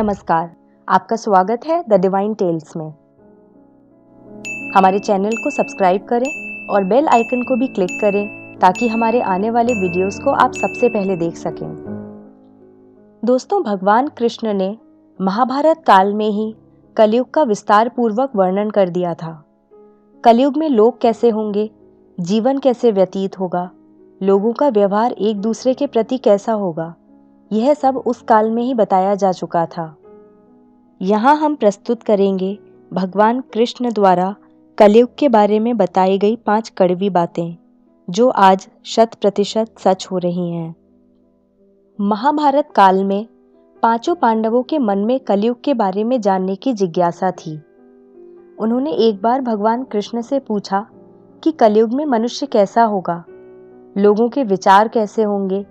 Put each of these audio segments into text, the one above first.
नमस्कार, आपका स्वागत है द डिवाइन टेल्स में। हमारे चैनल को सब्सक्राइब करें और बेल आइकन को भी क्लिक करें ताकि हमारे आने वाले वीडियोस को आप सबसे पहले देख सकें। दोस्तों, भगवान कृष्ण ने महाभारत काल में ही कलयुग का विस्तार पूर्वक वर्णन कर दिया था। कलयुग में लोग कैसे होंगे, जीवन कैसे व्यतीत होगा, लोगों का व्यवहार एक दूसरे के प्रति कैसा होगा, यह सब उस काल में ही बताया जा चुका था। यहाँ हम प्रस्तुत करेंगे भगवान कृष्ण द्वारा कलयुग के बारे में बताई गई 5 कड़वी बातें जो आज 100% सच हो रही हैं। महाभारत काल में 5 पांडवों के मन में कलयुग के बारे में जानने की जिज्ञासा थी। उन्होंने एक बार भगवान कृष्ण से पूछा कि कलयुग में मनुष्य कैसा होगा, लोगों के विचार कैसे होंगे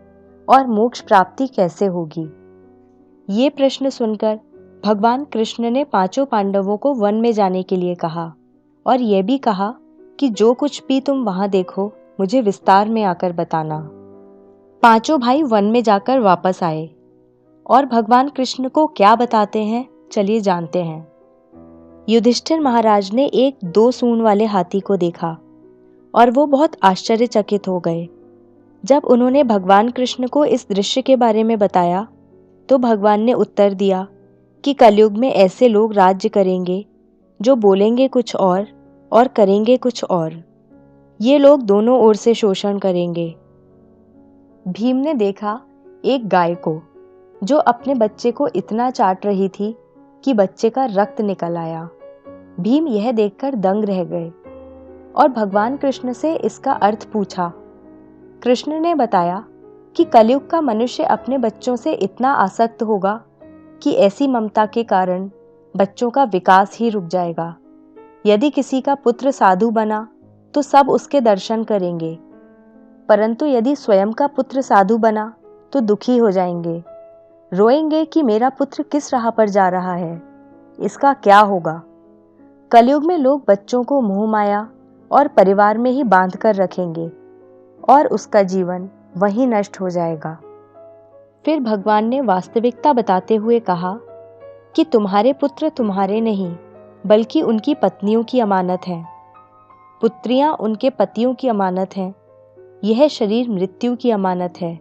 और मोक्ष प्राप्ति कैसे होगी। ये प्रश्न सुनकर भगवान कृष्ण ने 5 पांडवों को वन में जाने के लिए कहा और यह भी कहा कि जो कुछ भी तुम वहां देखो मुझे विस्तार में आकर बताना। 5 भाई वन में जाकर वापस आए और भगवान कृष्ण को क्या बताते हैं, चलिए जानते हैं। युधिष्ठिर महाराज ने एक 2 सूंड वाले हाथी को देखा और वो बहुत आश्चर्यचकित हो गए। जब उन्होंने भगवान कृष्ण को इस दृश्य के बारे में बताया तो भगवान ने उत्तर दिया कि कलयुग में ऐसे लोग राज्य करेंगे जो बोलेंगे कुछ और करेंगे कुछ और। ये लोग दोनों ओर से शोषण करेंगे। भीम ने देखा एक गाय को जो अपने बच्चे को इतना चाट रही थी कि बच्चे का रक्त निकल आया। भीम यह देखकर दंग रह गए और भगवान कृष्ण से इसका अर्थ पूछा। कृष्ण ने बताया कि कलयुग का मनुष्य अपने बच्चों से इतना आसक्त होगा कि ऐसी ममता के कारण बच्चों का विकास ही रुक जाएगा। यदि किसी का पुत्र साधु बना तो सब उसके दर्शन करेंगे, परंतु यदि स्वयं का पुत्र साधु बना तो दुखी हो जाएंगे, रोएंगे कि मेरा पुत्र किस राह पर जा रहा है, इसका क्या होगा। कलयुग में लोग बच्चों को मोह माया और परिवार में ही बांध कर रखेंगे और उसका जीवन वहीं नष्ट हो जाएगा। फिर भगवान ने वास्तविकता बताते हुए कहा कि तुम्हारे पुत्र तुम्हारे नहीं बल्कि उनकी पत्नियों की अमानत हैं। पुत्रियां उनके पतियों की अमानत हैं। यह शरीर मृत्यु की अमानत है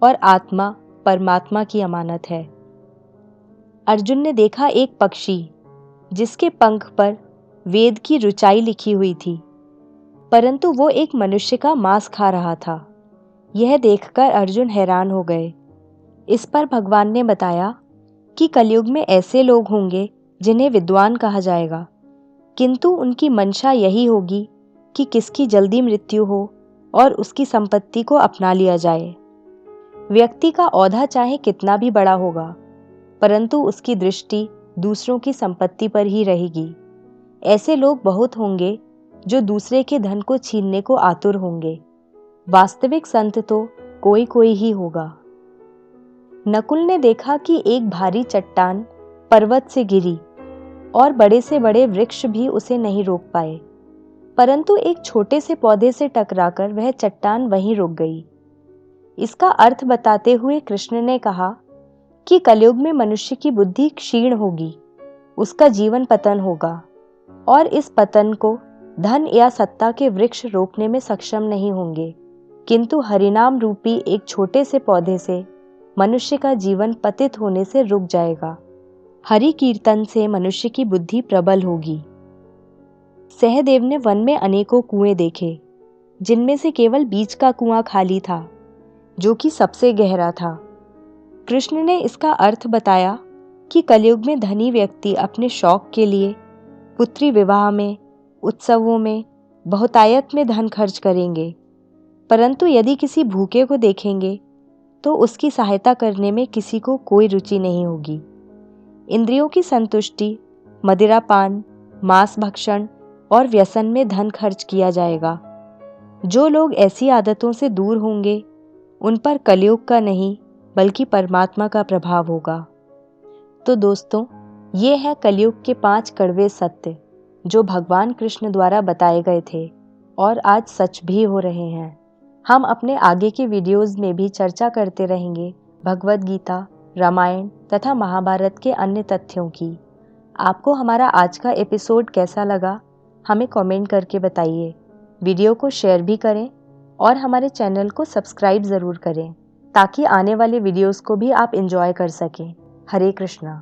और आत्मा परमात्मा की अमानत है। अर्जुन ने देखा एक पक्षी जिसके पंख पर वेद की ऋचाई लिखी हुई थी, परंतु वो एक मनुष्य का मांस खा रहा था। यह देखकर अर्जुन हैरान हो गए। इस पर भगवान ने बताया कि कलयुग में ऐसे लोग होंगे जिन्हें विद्वान कहा जाएगा, किंतु उनकी मंशा यही होगी कि किसकी जल्दी मृत्यु हो और उसकी संपत्ति को अपना लिया जाए। व्यक्ति का औहदा चाहे कितना भी बड़ा होगा, परंतु उसकी दृष्टि दूसरों की संपत्ति पर ही रहेगी। ऐसे लोग बहुत होंगे जो दूसरे के धन को छीनने को आतुर होंगे। वास्तविक संत तो कोई कोई ही होगा। नकुल ने देखा कि एक भारी चट्टान पर्वत से गिरी और बड़े से बड़े वृक्ष भी उसे नहीं रोक पाए, परंतु एक छोटे से पौधे से टकराकर वह चट्टान वहीं रुक गई। इसका अर्थ बताते हुए कृष्ण ने कहा कि कलयुग में मनुष्य की बुद्धि क्षीण होगी, उसका जीवन पतन होगा और इस पतन को धन या सत्ता के वृक्ष रोकने में सक्षम नहीं होंगे, किंतु हरिनाम रूपी एक छोटे से पौधे से मनुष्य का जीवन पतित होने से रुक जाएगा। हरि कीर्तन से मनुष्य की बुद्धि प्रबल होगी। सहदेव ने वन में अनेकों कुएं देखे, जिनमें से केवल बीच का कुआं खाली था, जो कि सबसे गहरा था। कृष्ण ने इसका अर्थ बताया कि कलयुग में धनी व्यक्ति अपने शौक के लिए पुत्री विवाह में, उत्सवों में, बहुतायत में धन खर्च करेंगे, परंतु यदि किसी भूखे को देखेंगे तो उसकी सहायता करने में किसी को कोई रुचि नहीं होगी। इंद्रियों की संतुष्टि, मदिरापान, मांस भक्षण और व्यसन में धन खर्च किया जाएगा। जो लोग ऐसी आदतों से दूर होंगे उन पर कलयुग का नहीं बल्कि परमात्मा का प्रभाव होगा। तो दोस्तों, ये है कलयुग के 5 कड़वे सत्य जो भगवान कृष्ण द्वारा बताए गए थे और आज सच भी हो रहे हैं। हम अपने आगे के वीडियोज़ में भी चर्चा करते रहेंगे भगवद गीता, रामायण तथा महाभारत के अन्य तथ्यों की। आपको हमारा आज का एपिसोड कैसा लगा, हमें कमेंट करके बताइए। वीडियो को शेयर भी करें और हमारे चैनल को सब्सक्राइब ज़रूर करें ताकि आने वाले वीडियोस को भी आप एंजॉय कर सकें। हरे कृष्णा।